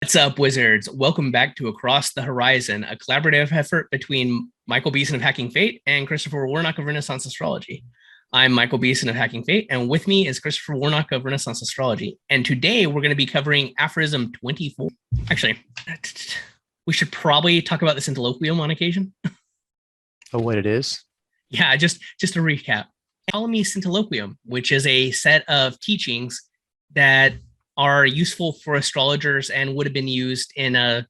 What's up, wizards? Welcome back to Across the Horizon, a collaborative effort between Michael Beeson of Hacking Fate and Christopher Warnock of Renaissance Astrology. I'm Michael Beeson of Hacking Fate, and with me is Christopher Warnock of Renaissance Astrology. And today we're going to be covering Aphorism 24. Actually, we should probably talk about the Centiloquium on occasion. Oh, what it is? Yeah, just to recap. Ptolemy Centiloquium, which is a set of teachings that are useful for astrologers and would have been used in a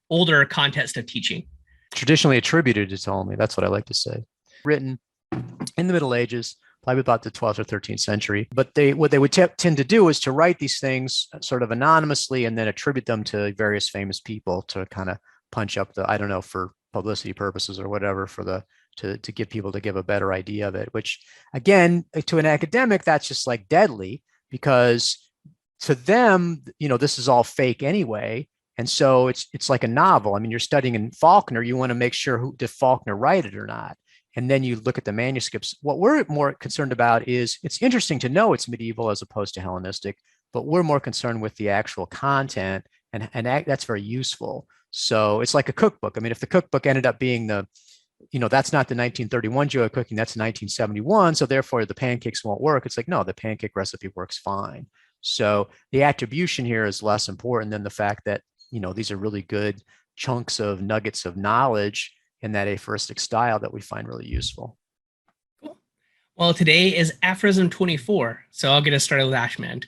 older context of teaching. Traditionally attributed to Ptolemy. That's what I like to say. Written in the Middle Ages, probably about the 12th or 13th century. But what they would tend to do is to write these things sort of anonymously and then attribute them to various famous people to kind of punch up the, I don't know, for publicity purposes or whatever, for the to get people to give a better idea of it, which again, to an academic, that's just like deadly, because to them, this is all fake anyway. And so it's like a novel. I mean, you're studying in Faulkner, you want to make sure who did Faulkner write it or not. And then you look at the manuscripts. What we're more concerned about is, it's interesting to know it's medieval as opposed to Hellenistic, but we're more concerned with the actual content, and that's very useful. So it's like a cookbook. I mean, if the cookbook ended up being that's not the 1931 joy of cooking, that's 1971. So therefore the pancakes won't work. It's like, no, the pancake recipe works fine. So the attribution here is less important than the fact that, these are really good chunks of nuggets of knowledge in that aphoristic style that we find really useful. Cool. Well, today is Aphorism 24, so I'll get us started with Ashmand.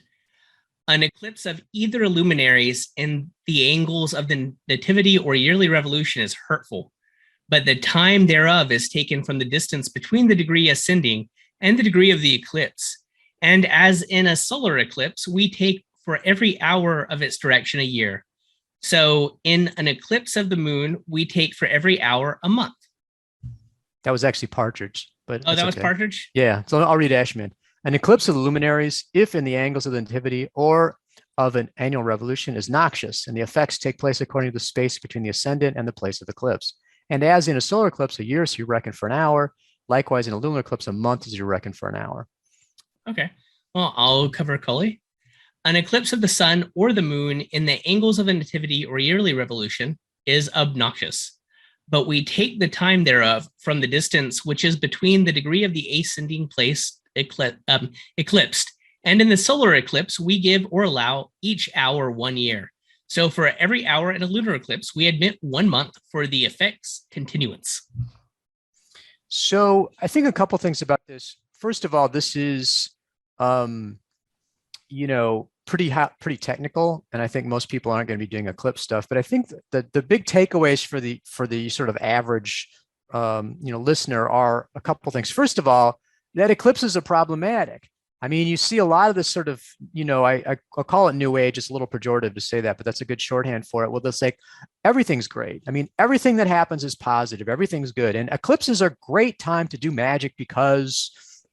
An eclipse of either luminaries in the angles of the nativity or yearly revolution is hurtful, but the time thereof is taken from the distance between the degree ascending and the degree of the eclipse. And as in a solar eclipse, we take for every hour of its direction a year. So in an eclipse of the moon, we take for every hour a month. That was actually Partridge. But oh, that was Partridge? Yeah, so I'll read Ashman. An eclipse of the luminaries, if in the angles of the nativity or of an annual revolution, is noxious, and the effects take place according to the space between the ascendant and the place of eclipse. And as in a solar eclipse, a year is you reckon for an hour. Likewise, in a lunar eclipse, a month is you reckon for an hour. Okay. Well, I'll cover Cully. An eclipse of the sun or the moon in the angles of a nativity or yearly revolution is obnoxious, but we take the time thereof from the distance which is between the degree of the ascending place eclipsed. And in the solar eclipse, we give or allow each hour 1 year. So for every hour in a lunar eclipse, we admit 1 month for the effect's continuance. So I think a couple things about this. First of all, this is, pretty technical, and I think most people aren't going to be doing eclipse stuff. But I think that the big takeaways for the sort of average, listener are a couple things. First of all, that eclipses are problematic. I mean, you see a lot of this sort of, I'll call it new age. It's a little pejorative to say that, but that's a good shorthand for it. Well, they'll say everything's great. I mean, everything that happens is positive. Everything's good. And eclipses are a great time to do magic because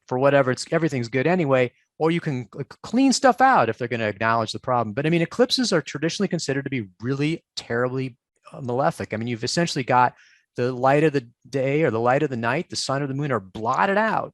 for whatever, everything's good anyway. Or you can clean stuff out if they're going to acknowledge the problem. But I mean, eclipses are traditionally considered to be really terribly malefic. I mean, you've essentially got the light of the day or the light of the night, the sun or the moon are blotted out.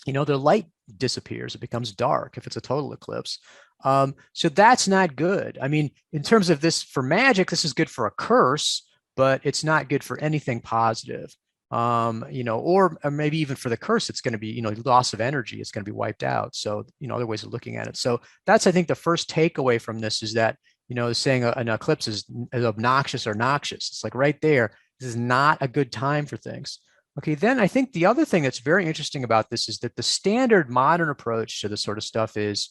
Their light disappears. It becomes dark if it's a total eclipse. So that's not good. I mean, in terms of this for magic, this is good for a curse, but it's not good for anything positive. Or maybe even for the curse, it's going to be, loss of energy. It's going to be wiped out. So, other ways of looking at it. So that's, I think, the first takeaway from this is that, saying an eclipse is obnoxious or noxious. It's like right there. This is not a good time for things. Okay, then I think the other thing that's very interesting about this is that the standard modern approach to this sort of stuff is,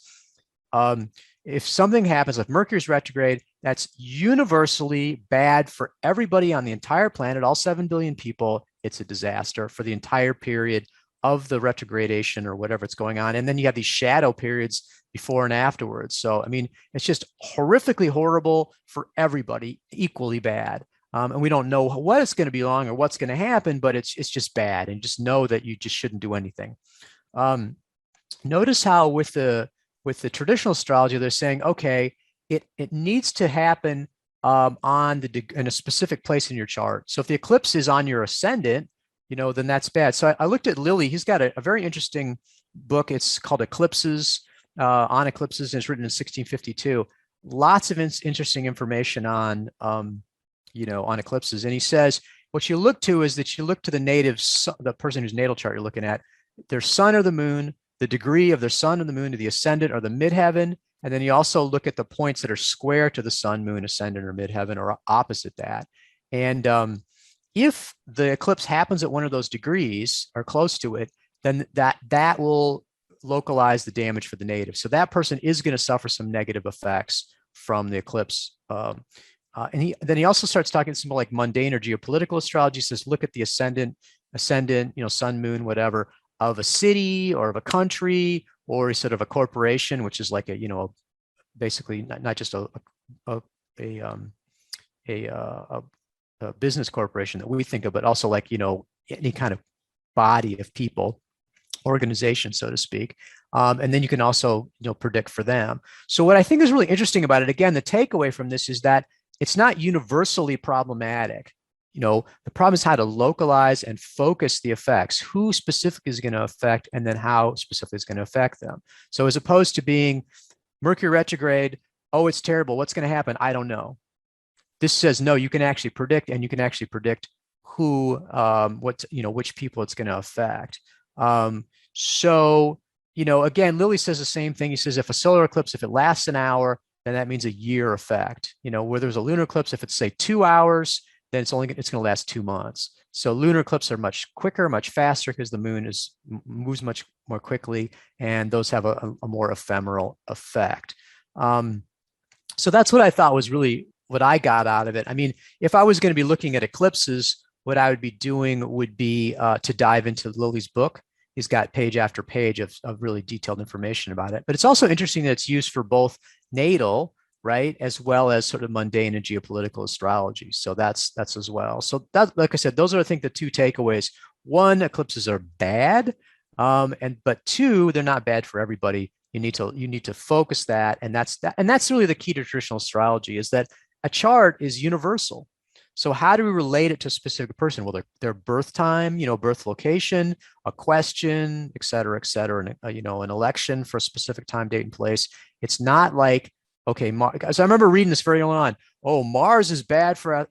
if something happens, if Mercury's retrograde, that's universally bad for everybody on the entire planet, all 7 billion people. It's a disaster for the entire period of the retrogradation or whatever it's going on. And then you have these shadow periods before and afterwards. So, I mean, it's just horrifically horrible for everybody, equally bad. And we don't know what it's going to be long or what's going to happen, but it's just bad. And just know that you just shouldn't do anything. Notice how with the traditional astrology, they're saying, okay, it needs to happen in a specific place in your chart. So if the eclipse is on your ascendant, then that's bad. So I looked at Lilly. He's got a very interesting book. It's called Eclipses, on eclipses, and it's written in 1652. lots of interesting information on, on eclipses. And he says, what you look to is that you look to the person whose natal chart you're looking at, their sun or the moon, the degree of their sun and the moon to the ascendant or the midheaven. And then you also look at the points that are square to the sun, moon, ascendant, or midheaven, or opposite that. And if the eclipse happens at one of those degrees or close to it, then that will localize the damage for the native. So that person is going to suffer some negative effects from the eclipse. And then he also starts talking something like mundane or geopolitical astrology. He says, look at the ascendant, sun, moon, whatever, of a city or of a country, or sort of a corporation, which is like basically not just a business corporation that we think of, but also like, any kind of body of people, organization, so to speak. And then you can also, predict for them. So what I think is really interesting about it, again, the takeaway from this is that it's not universally problematic. The problem is how to localize and focus the effects, who specifically is going to affect, and then how specifically is going to affect them. So as opposed to being Mercury retrograde, oh, it's terrible, what's going to happen? I don't know. This says, no, you can actually predict, and you can actually predict who, which people it's going to affect. So, again, Lilly says the same thing. He says, if a solar eclipse, if it lasts an hour, then that means a year effect. Where there's a lunar eclipse, if it's say 2 hours, then it's going to last 2 months. So lunar eclipses are much quicker, much faster, because the moon moves much more quickly, and those have a more ephemeral effect. So that's what I thought was really what I got out of it. I mean, if I was going to be looking at eclipses, what I would be doing would be to dive into Lilly's book. He's got page after page of really detailed information about it. But it's also interesting that it's used for both natal, right, as well as sort of mundane and geopolitical astrology. So that's as well. So that, like I said, those are, I think, the two takeaways. One, eclipses are bad, but two, they're not bad for everybody. You need to focus that, and that's really the key to traditional astrology, is that a chart is universal. So how do we relate it to a specific person? Well, their birth time, birth location, a question, et cetera, and an election for a specific time, date, and place. It's not like, okay, so I remember reading this very early on. Oh, Mars is bad for,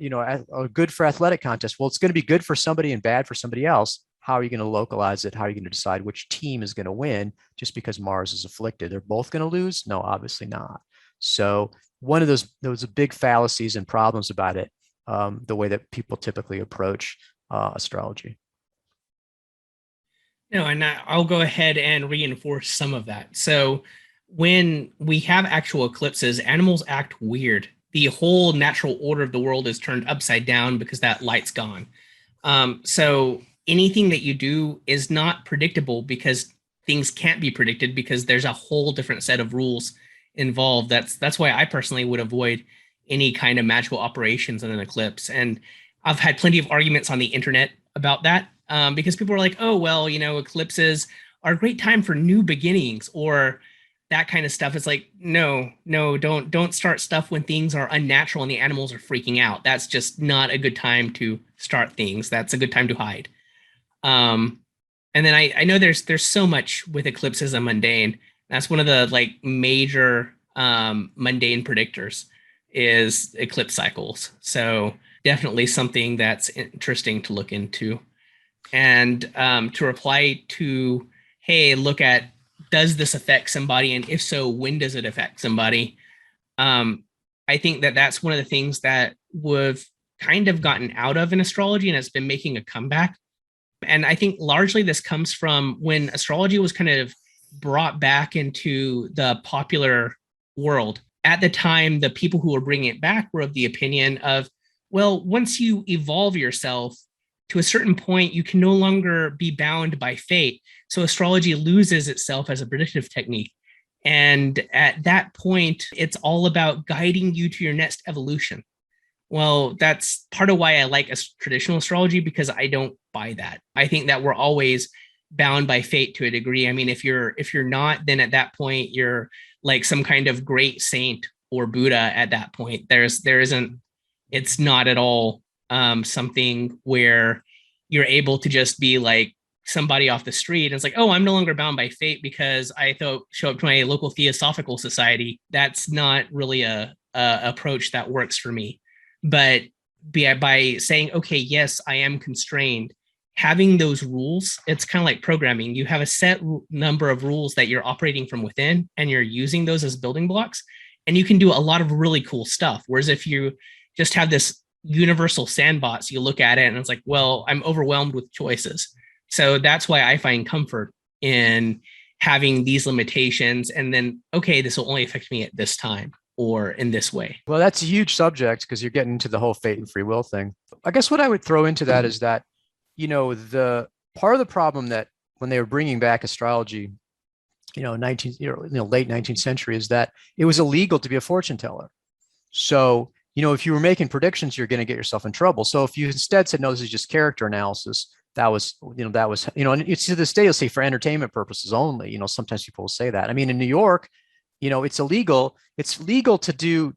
good for athletic contests. Well, it's going to be good for somebody and bad for somebody else. How are you going to localize it? How are you going to decide which team is going to win just because Mars is afflicted? They're both going to lose? No, obviously not. So one of those big fallacies and problems about it, the way that people typically approach astrology. No, and I'll go ahead and reinforce some of that. So when we have actual eclipses, animals act weird. The whole natural order of the world is turned upside down because that light's gone. So anything that you do is not predictable, because things can't be predicted, because there's a whole different set of rules involved. That's why I personally would avoid any kind of magical operations in an eclipse. And I've had plenty of arguments on the internet about that, because people are like, oh, well, eclipses are a great time for new beginnings or that kind of stuff. It's like, no, don't start stuff when things are unnatural and the animals are freaking out. That's just not a good time to start things. That's a good time to hide. And then I know there's so much with eclipses and mundane. That's one of the major mundane predictors is eclipse cycles. So definitely something that's interesting to look into. And to reply to, hey, look at, does this affect somebody? And if so, when does it affect somebody? I think that's one of the things that we've kind of gotten out of in astrology, and it's been making a comeback. And I think largely this comes from when astrology was kind of brought back into the popular world. At the time, the people who were bringing it back were of the opinion of, well, once you evolve yourself to a certain point, you can no longer be bound by fate. So astrology loses itself as a predictive technique. And at that point, it's all about guiding you to your next evolution. Well, that's part of why I like traditional astrology, because I don't buy that. I think that we're always bound by fate to a degree. I mean, if you're not, then at that point you're like some kind of great saint or Buddha. There isn't. It's not at all something where you're able to just be like somebody off the street and it's like, oh, I'm no longer bound by fate because I show up to my local theosophical society. That's not really a approach that works for me. But by saying, okay, yes, I am constrained, having those rules, it's kind of like programming. You have a set number of rules that you're operating from within, and you're using those as building blocks, and you can do a lot of really cool stuff. Whereas if you just have this universal sandbox, you look at it and it's like, well, I'm overwhelmed with choices. So that's why I find comfort in having these limitations. And then, okay, this will only affect me at this time or in this way. Well, that's a huge subject because you're getting into the whole fate and free will thing. I guess what I would throw into that is that, the part of the problem that when they were bringing back astrology, late 19th century, is that it was illegal to be a fortune teller. So, if you were making predictions, you're going to get yourself in trouble. So if you instead said, no, this is just character analysis, and it's to this day, you'll say for entertainment purposes only. Sometimes people will say that. I mean, in New York, it's illegal. It's legal to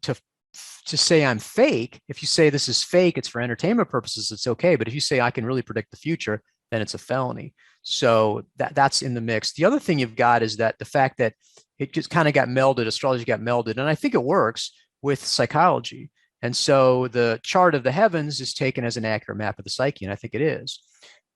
say I'm fake. If you say this is fake, it's for entertainment purposes, it's okay. But if you say I can really predict the future, then it's a felony. So that's in the mix. The other thing you've got is that the fact that it just kind of got melded, astrology got melded, and I think it works with psychology. And so the chart of the heavens is taken as an accurate map of the psyche, and I think it is.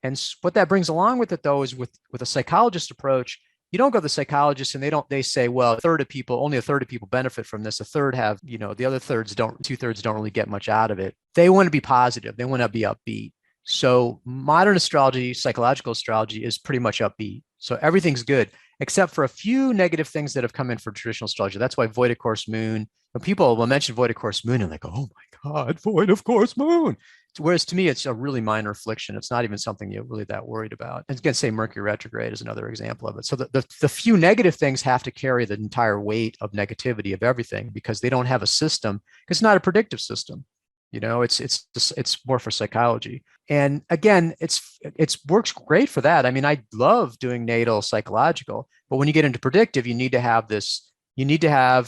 And what that brings along with it, though, is with a psychologist approach, you don't go to the psychologist and they say, well, only a third of people benefit from this. A third have, the other 2/3 don't really get much out of it. They want to be positive. They want to be upbeat. So modern astrology, psychological astrology, is pretty much upbeat. So everything's good, except for a few negative things that have come in from traditional astrology. That's why void of course moon. When people will mention void of course moon and like, oh my God, void of course moon. Whereas to me, it's a really minor affliction. It's not even something you're really that worried about. And again, say Mercury retrograde is another example of it. So the few negative things have to carry the entire weight of negativity of everything because they don't have a system. It's not a predictive system. It's more for psychology. And again, it works great for that. I mean, I love doing natal psychological, but when you get into predictive, you need to have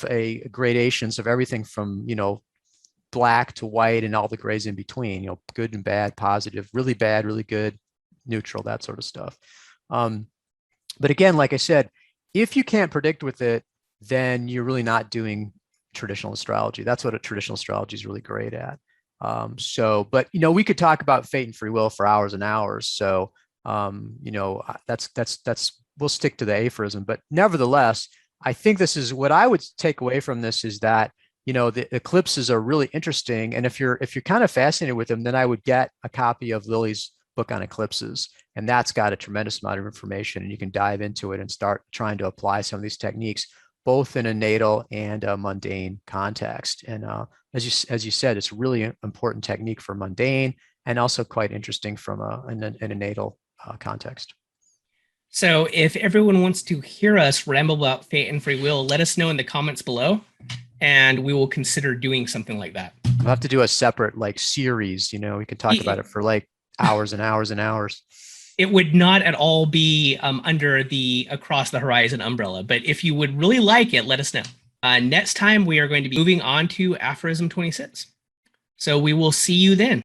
a gradations of everything from, black to white and all the grays in between, good and bad, positive, really bad, really good, neutral, that sort of stuff. But again, like I said, if you can't predict with it, then you're really not doing traditional astrology. That's what a traditional astrology is really great at. But we could talk about fate and free will for hours and hours. So, that's we'll stick to the aphorism. But nevertheless, I think this is what I would take away from this is that the eclipses are really interesting. And if you're kind of fascinated with them, then I would get a copy of Lily's book on eclipses. And that's got a tremendous amount of information, and you can dive into it and start trying to apply some of these techniques, both in a natal and a mundane context. And as you said, it's really an important technique for mundane and also quite interesting from in a natal context. So if everyone wants to hear us ramble about fate and free will, let us know in the comments below, and we will consider doing something like that. We'll have to do a separate series. We could talk about it for hours and hours and hours. It would not at all be under the Across the Horizon umbrella, but if you would really like it, let us know. Next time, we are going to be moving on to Aphorism 26. So we will see you then.